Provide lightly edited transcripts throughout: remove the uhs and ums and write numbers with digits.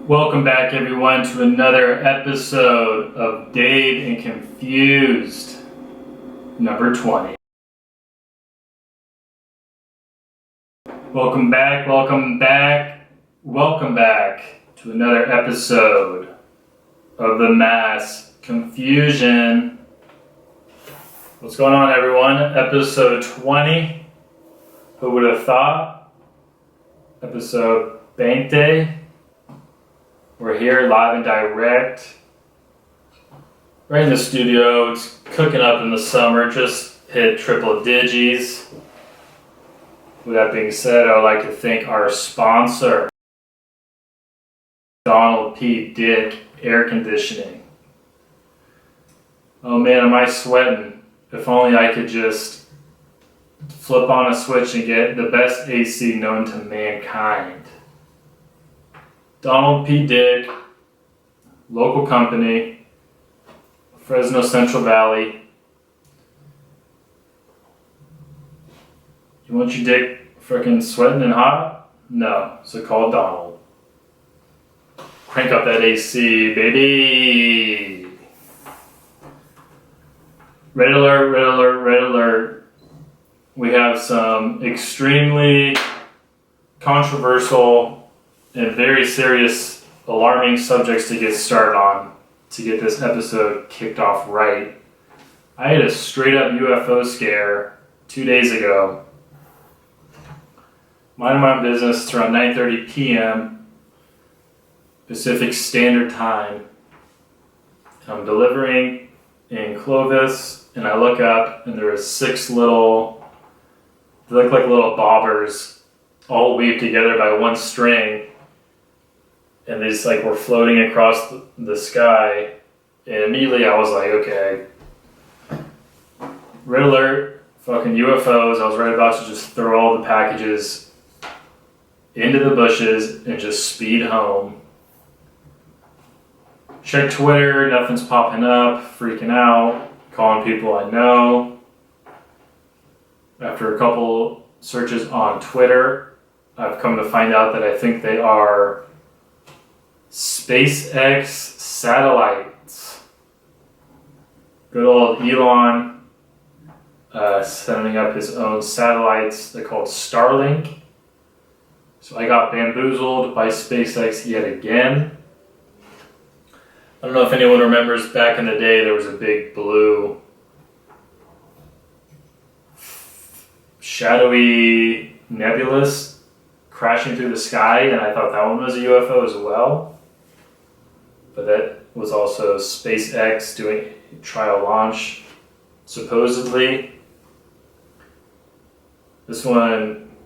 Welcome back, everyone, to another episode of Dave and Confused, number 20. Welcome back to another episode of the Mass Confusion. What's going on, everyone? Episode 20. Who would have thought? Episode Bank Day. We're here live and direct. Right in the studio. It's cooking up in the summer. Just hit triple digits. With that being said, I would like to thank our sponsor, Donald P. Dick Air Conditioning. Oh man, am I sweating. If only I could just flip on a switch and get the best AC known to mankind. Donald P. Dick, local company, Fresno Central Valley. You want your dick frickin' sweating and hot? No, so call Donald. Crank up that AC, baby! Red alert, red alert, red alert. We have some extremely controversial and very serious, alarming subjects to get started on to get this episode kicked off right. I had a straight up UFO scare 2 days ago. Minding my own business, it's around 9:30 p.m. Pacific Standard Time. I'm delivering in Clovis, and I look up, and there are 6 little, they look like little bobbers, all weaved together by one string. And they just were floating across the sky. And immediately I was like, okay. Red alert, fucking UFOs. I was right about to just throw all the packages into the bushes and just speed home. Check Twitter, nothing's popping up, freaking out, calling people I know. After a couple searches on Twitter, I've come to find out that I think they are SpaceX satellites. Good old Elon sending up his own satellites. They're called Starlink. So I got bamboozled by SpaceX yet again. I don't know if anyone remembers back in the day there was a big blue shadowy nebulous crashing through the sky, and I thought that one was a UFO as well. But that was also SpaceX doing a trial launch, supposedly. This one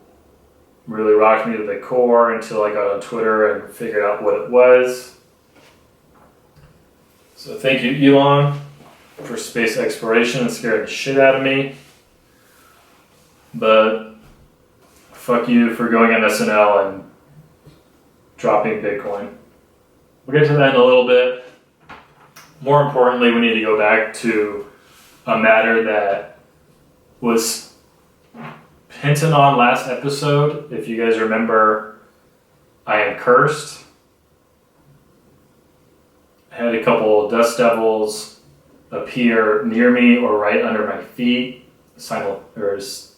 really rocked me to the core until I got on Twitter and figured out what it was. So thank you, Elon, for space exploration and scaring the shit out of me. But fuck you for going on SNL and dropping Bitcoin. We'll get to that in a little bit. More importantly, we need to go back to a matter that was hinted on last episode. If you guys remember, I am cursed. I had a couple dust devils appear near me or right under my feet. There's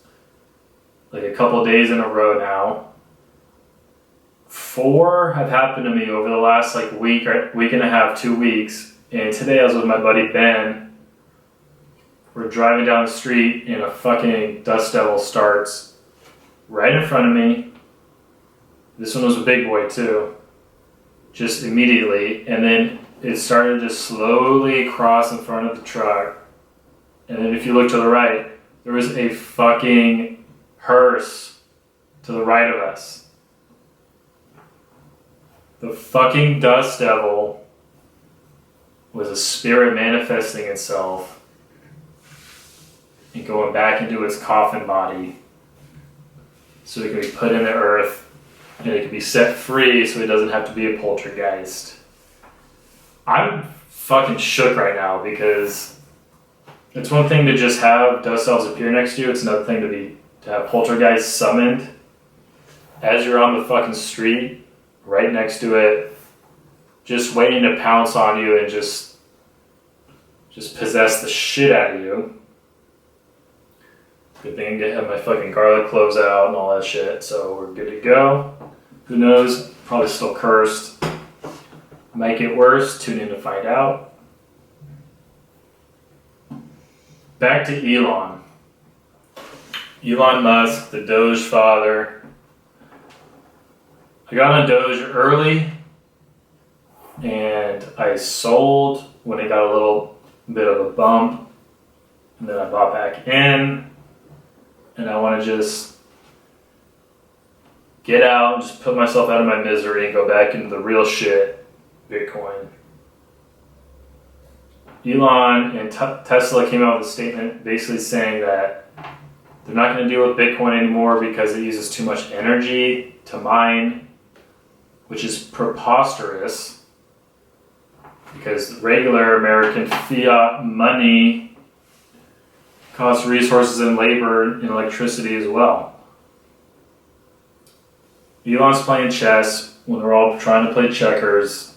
like a couple days in a row now. 4 have happened to me over the last week and a half, 2 weeks. And today I was with my buddy Ben. We're driving down the street and a fucking dust devil starts right in front of me. This one was a big boy too. Just immediately. And then it started to slowly cross in front of the truck. And then if you look to the right, there was a fucking hearse to the right of us. The fucking dust devil was a spirit manifesting itself and going back into its coffin body so it can be put in the earth and it can be set free so it doesn't have to be a poltergeist. I'm fucking shook right now because it's one thing to just have dust devils appear next to you. It's another thing to have poltergeists summoned as you're on the fucking street right next to it just waiting to pounce on you and just possess the shit out of you. Good thing I have my fucking garlic cloves out and all that shit, so we're good to go. Who knows? Probably still cursed. Might get worse. Tune in to find out. Back to Elon. Elon Musk, the Doge father. I got on Doge early and I sold when it got a little bit of a bump, and then I bought back in, and I want to just get out, just put myself out of my misery and go back into the real shit, Bitcoin. Elon and Tesla came out with a statement basically saying that they're not going to deal with Bitcoin anymore because it uses too much energy to mine, which is preposterous because regular American fiat money costs resources and labor and electricity as well. Elon's playing chess when we're all trying to play checkers.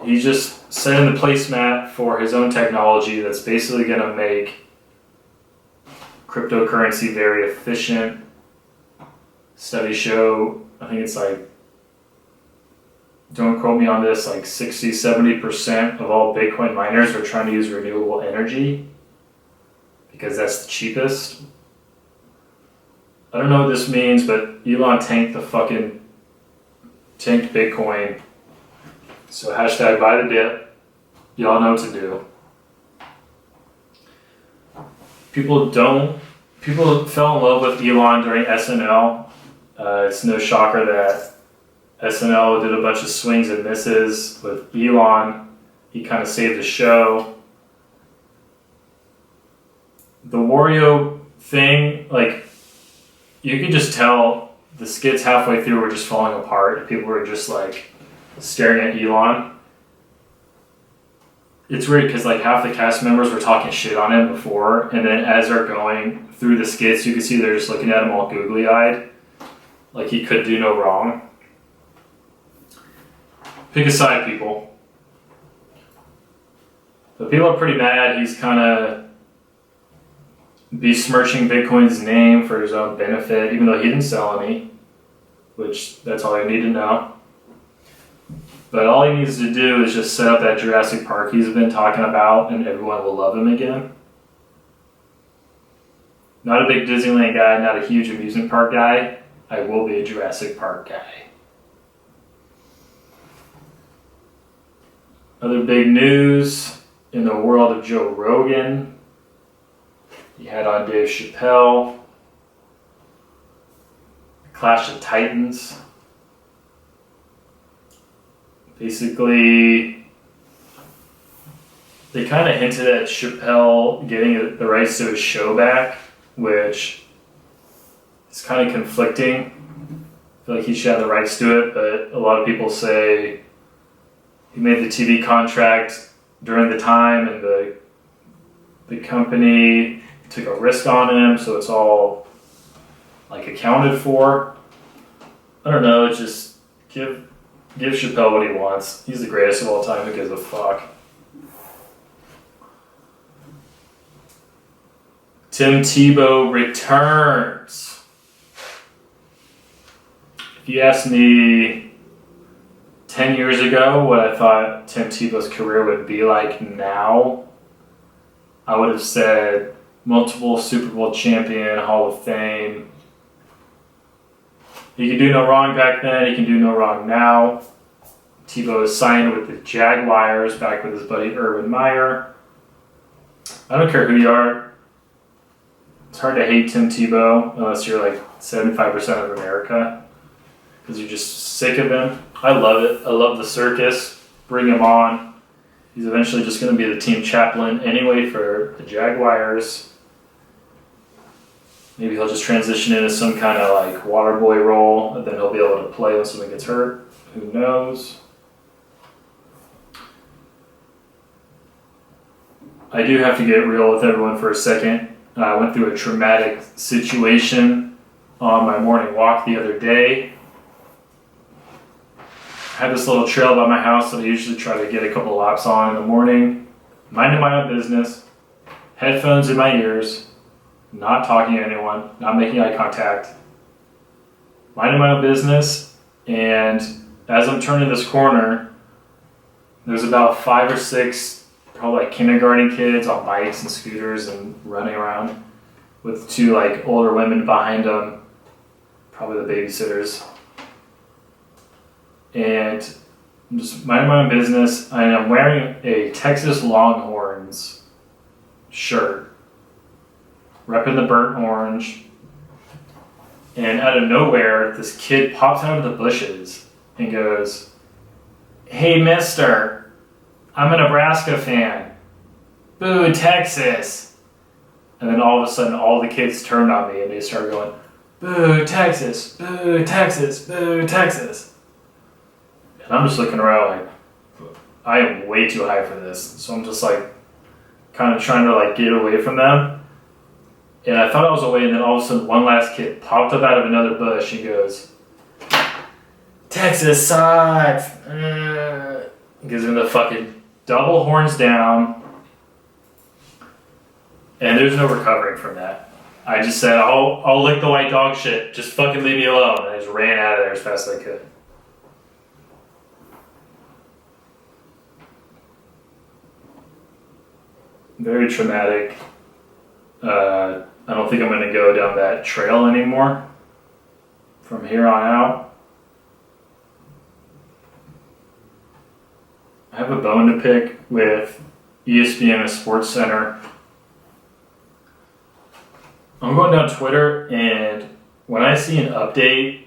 He's just setting the placemat for his own technology that's basically going to make cryptocurrency very efficient. Studies show, I think it's like, don't quote me on this, like 60-70% of all Bitcoin miners are trying to use renewable energy because that's the cheapest. I don't know what this means, but Elon tanked Bitcoin. So hashtag buy the dip. Y'all know what to do. People fell in love with Elon during SNL. It's no shocker that SNL did a bunch of swings and misses with Elon. He kind of saved the show. The Wario thing, like, you could just tell the skits halfway through were just falling apart. People were just like staring at Elon. It's weird because like half the cast members were talking shit on him before, and then as they're going through the skits, you can see they're just looking at him all googly-eyed, like he could do no wrong. Pick a side, people. But people are pretty mad. He's kind of besmirching Bitcoin's name for his own benefit, even though he didn't sell any, which that's all you need to know. But all he needs to do is just set up that Jurassic Park he's been talking about, and everyone will love him again. Not a big Disneyland guy, not a huge amusement park guy. I will be a Jurassic Park guy. Other big news in the world of Joe Rogan. He had on Dave Chappelle. Clash of Titans. Basically, they kind of hinted at Chappelle getting the rights to his show back, which is kind of conflicting. I feel like he should have the rights to it, but a lot of people say he made the TV contract during the time and the company took a risk on him, so it's all like accounted for. I don't know, just give Chappelle what he wants. He's the greatest of all time. Who gives a fuck? Tim Tebow returns. If you asked me 10 years ago what I thought Tim Tebow's career would be like now, I would have said multiple Super Bowl champion, Hall of Fame. He could do no wrong back then, he can do no wrong now. Tebow is signed with the Jaguars, back with his buddy Urban Meyer. I don't care who you are. It's hard to hate Tim Tebow unless you're like 75% of America, because you're just sick of him. I love it. I love the circus. Bring him on. He's eventually just going to be the team chaplain anyway for the Jaguars. Maybe he'll just transition into some kind of like water boy role, and then he'll be able to play when someone gets hurt. Who knows? I do have to get real with everyone for a second. I went through a traumatic situation on my morning walk the other day. have this little trail by my house that I usually try to get a couple laps on in the morning, minding my own business, headphones in my ears, not talking to anyone, not making eye contact, minding my own business. And as I'm turning this corner, there's about 5 or 6 probably like kindergarten kids on bikes and scooters and running around with 2 like older women behind them, probably the babysitters. And I'm just minding my own business, and I'm wearing a Texas Longhorns shirt, repping the burnt orange. And out of nowhere, this kid pops out of the bushes and goes, "Hey, mister, I'm a Nebraska fan. Boo, Texas." And then all of a sudden, all the kids turned on me and they started going, "Boo, Texas, boo, Texas, boo, Texas." And I'm just looking around like, I am way too high for this. So I'm just like, kind of trying to like get away from them. And I thought I was away, and then all of a sudden one last kid popped up out of another bush and goes, "Texas sucks." Gives him the fucking double horns down. And there's no recovering from that. I just said, I'll lick the white dog shit. Just fucking leave me alone. And I just ran out of there as fast as I could. Very traumatic. I don't think I'm going to go down that trail anymore from here on out. I have a bone to pick with ESPN and Sports Center. I'm going down Twitter, and when I see an update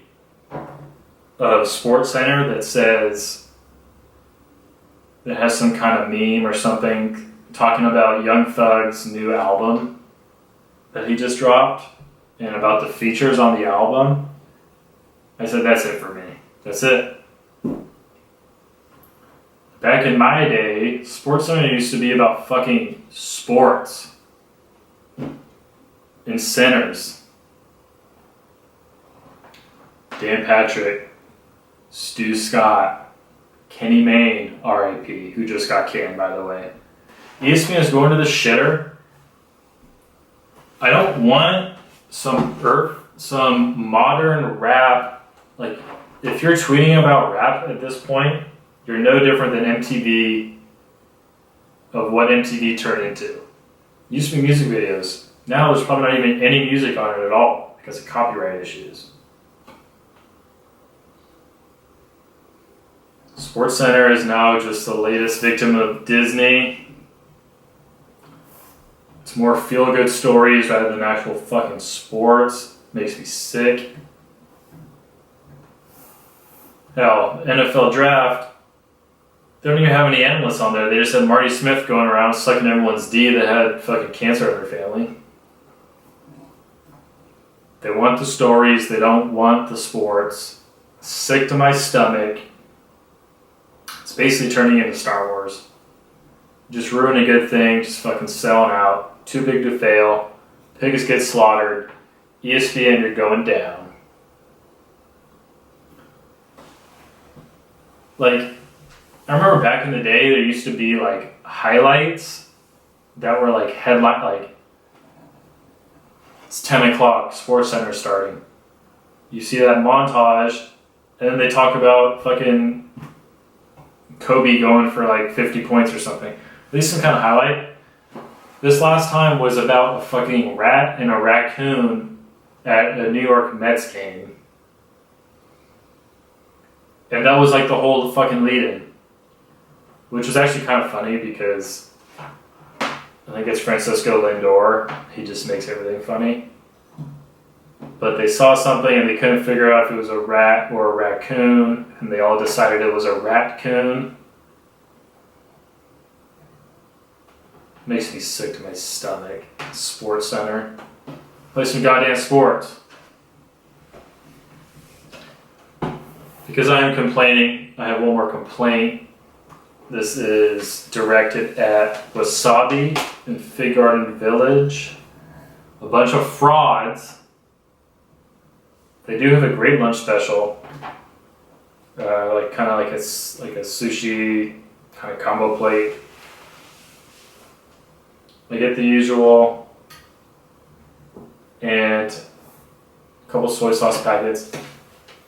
of Sports Center that says, that has some kind of meme or something talking about Young Thug's new album that he just dropped and about the features on the album, I said, that's it for me. That's it. Back in my day, Sports Center used to be about fucking sports and centers. Dan Patrick, Stu Scott, Kenny Mayne, R.I.P., who just got canned, by the way. ESPN is going to the shitter. I don't want some modern rap. Like, if you're tweeting about rap at this point, you're no different than MTV, of what MTV turned into. Used to be music videos. Now there's probably not even any music on it at all because of copyright issues. Sports Center is now just the latest victim of Disney. It's more feel-good stories rather than actual fucking sports. Makes me sick. Hell, NFL draft, they don't even have any analysts on there. They just had Marty Smith going around sucking everyone's D that had fucking cancer in their family. They want the stories, they don't want the sports. Sick to my stomach. It's basically turning into Star Wars. Just ruin a good thing, just fucking selling out. Too big to fail. Pigs get slaughtered. ESPN, you're going down. Like, I remember back in the day, there used to be like highlights that were like headline, like it's 10 o'clock, Sports Center starting. You see that montage, and then they talk about fucking Kobe going for like 50 points or something. At least some kind of highlight. This last time was about a fucking rat and a raccoon at a New York Mets game. And that was like the whole fucking lead-in. Which was actually kind of funny because I think it's Francisco Lindor. He just makes everything funny. But they saw something and they couldn't figure out if it was a rat or a raccoon. And they all decided it was a rat-coon. Makes me sick to my stomach. Sports Center. Play some goddamn sports. Because I am complaining, I have one more complaint. This is directed at Wasabi in Fig Garden Village. A bunch of frauds. They do have a great lunch special. like kind of like a sushi kind of combo plate. I get the usual and a couple soy sauce packets.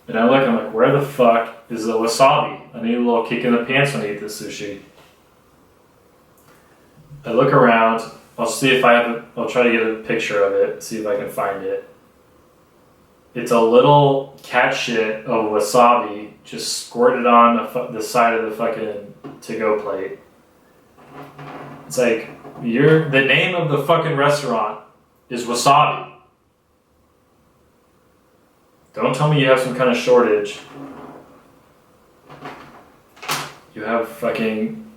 And I look, I'm like, where the fuck is the wasabi? I need a little kick in the pants when I eat this sushi. I look around, I'll see if I'll try to get a picture of it, see if I can find it. It's a little cat shit of wasabi just squirted on the side of the fucking to-go plate. It's like, the name of the fucking restaurant is Wasabi. Don't tell me you have some kind of shortage. You have fucking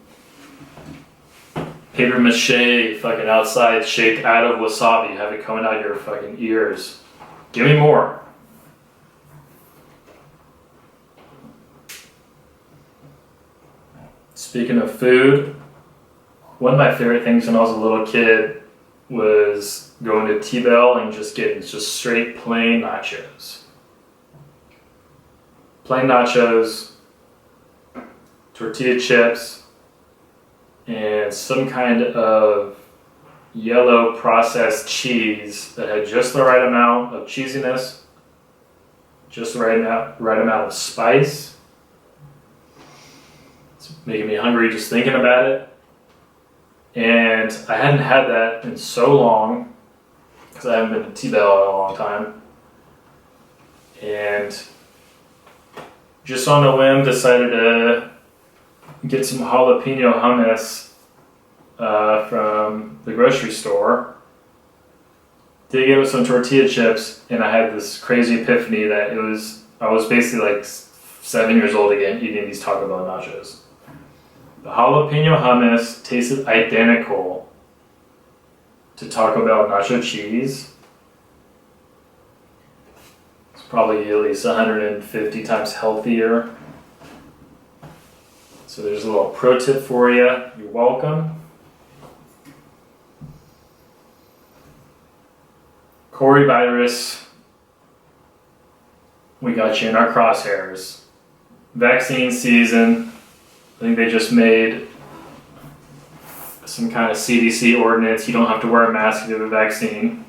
paper mache fucking outside shaped out of wasabi. You have it coming out of your fucking ears. Give me more. Speaking of food, one of my favorite things when I was a little kid was going to T-Bell and just getting just straight plain nachos. Plain nachos, tortilla chips, and some kind of yellow processed cheese that had just the right amount of cheesiness, just the right amount of spice. It's making me hungry just thinking about it. And I hadn't had that in so long because I haven't been to T-Bell in a long time. And just on a whim, decided to get some jalapeno hummus from the grocery store. Dig in with some tortilla chips, and I had this crazy epiphany that I was basically like 7 years old again eating these Taco Bell nachos. The jalapeno hummus tasted identical to Taco Bell nacho cheese. Probably at least 150 times healthier. So there's a little pro tip for you. You're welcome. Coronavirus, we got you in our crosshairs. Vaccine season, I think they just made some kind of CDC ordinance. You don't have to wear a mask if you have a vaccine.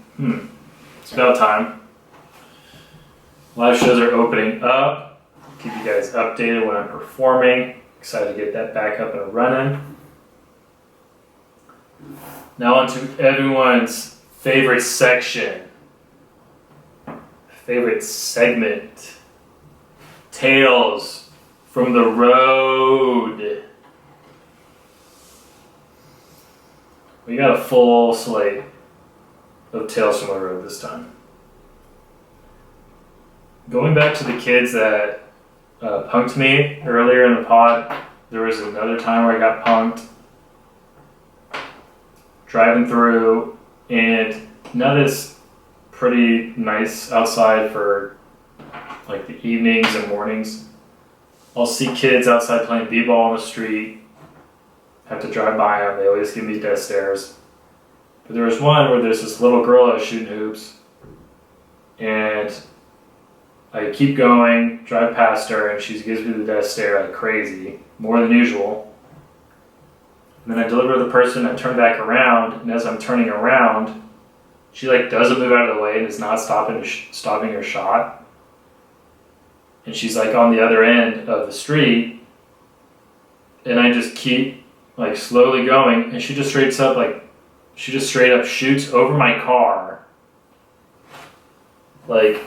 It's about time. Live shows are opening up. Keep you guys updated when I'm performing. Excited to get that back up and running. Now on to everyone's favorite section. Favorite segment. Tales from the road. We got a full slate of Tales from the Road this time. Going back to the kids that punked me earlier in the pod, there was another time where I got punked. Driving through, and now that it's pretty nice outside for like the evenings and mornings, I'll see kids outside playing b-ball on the street. Have to drive by them. They always give me death stares. But there was one where there's this little girl that was shooting hoops, and I keep going, drive past her, and she gives me the death stare like crazy, more than usual. And then I deliver the person, I turn back around, and as I'm turning around, she like doesn't move out of the way and is not stopping her shot. And she's like on the other end of the street, and I just keep like slowly going, and she just straight up shoots over my car. Like,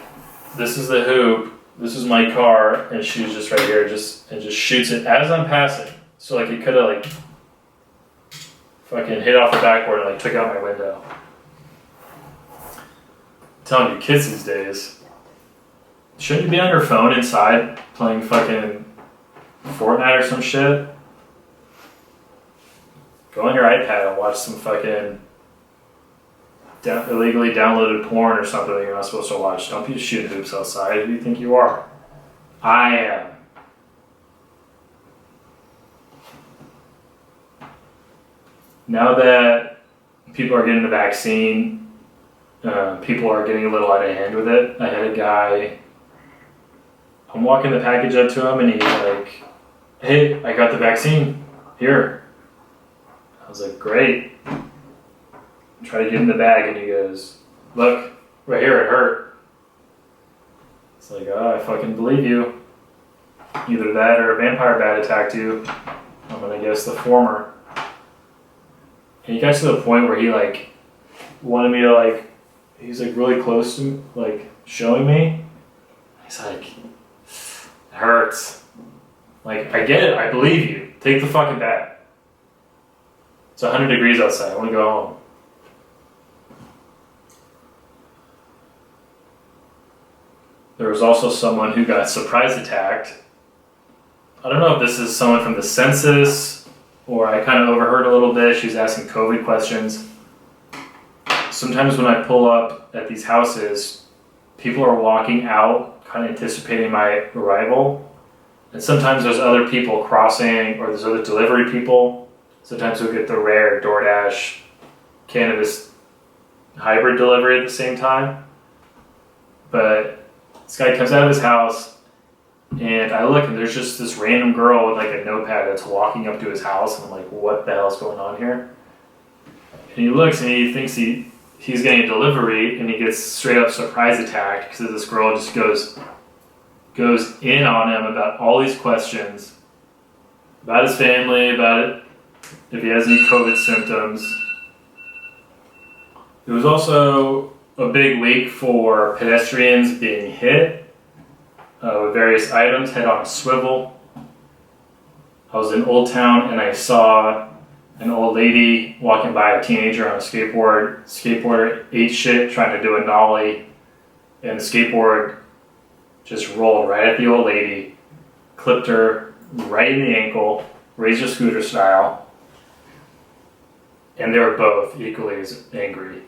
this is the hoop, this is my car, and she was just right here, just shoots it as I'm passing. So like it could have like fucking hit off the backboard and like took out my window. I'm telling you, kids these days, shouldn't you be on your phone inside playing fucking Fortnite or some shit? Go on your iPad and watch some fucking illegally downloaded porn or something that you're not supposed to watch. Don't be shooting hoops outside. Who do you think you are? I am. Now that people are getting the vaccine, people are getting a little out of hand with it. I had a guy I'm walking the package up to him and he's like, hey, I got the vaccine. Here. I was like, great. Try to get in the bag and he goes, look, right here, it hurt. It's like, oh, I fucking believe you. Either that or a vampire bat attacked you. I'm gonna guess the former. And he got to the point where he like wanted me to like, he's like really close to me, like showing me. He's like, it hurts. Like, I get it, I believe you. Take the fucking bat. It's 100 degrees outside, I wanna go home. There was also someone who got surprise attacked. I don't know if this is someone from the census or I kind of overheard a little bit. She was asking COVID questions. Sometimes when I pull up at these houses, people are walking out, kind of anticipating my arrival. And sometimes there's other people crossing or there's other delivery people. Sometimes we'll get the rare DoorDash cannabis hybrid delivery at the same time. But this guy comes out of his house and I look and there's just this random girl with like a notepad that's walking up to his house and I'm like, what the hell's going on here? And he looks and he thinks he's getting a delivery and he gets straight up surprise attacked because this girl just goes in on him about all these questions about his family, about it, if he has any COVID symptoms. It was also a big week for pedestrians being hit with various items, head on a swivel. I was in Old Town and I saw an old lady walking by a teenager on a skateboard. Skateboarder ate shit trying to do a nollie and the skateboard just rolled right at the old lady, clipped her right in the ankle, razor scooter style, and they were both equally as angry.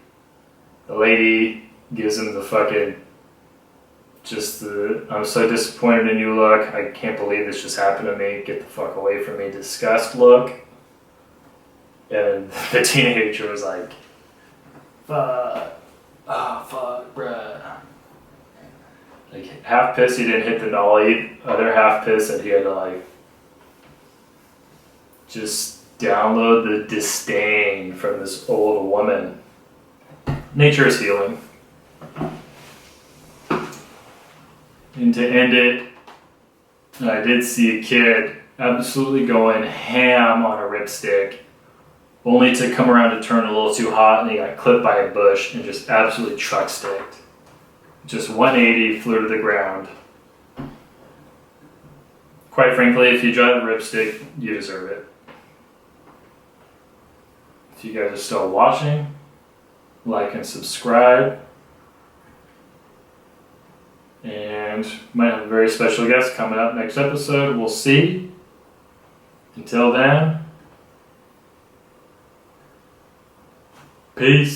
The lady gives him the fucking, I'm so disappointed in you look, I can't believe this just happened to me, get the fuck away from me, disgust look. And the teenager was like, fuck, oh fuck, bruh. Like half pissed he didn't hit the nollie, other half pissed that he had to like just download the disdain from this old woman. Nature is healing. And to end it, I did see a kid absolutely going ham on a ripstick, only to come around to turn a little too hot and he got clipped by a bush and just absolutely truck sticked. Just 180, flew to the ground. Quite frankly, if you drive a ripstick, you deserve it. If you guys are still watching, like and subscribe. And might have a very special guest coming up next episode. We'll see. Until then, peace.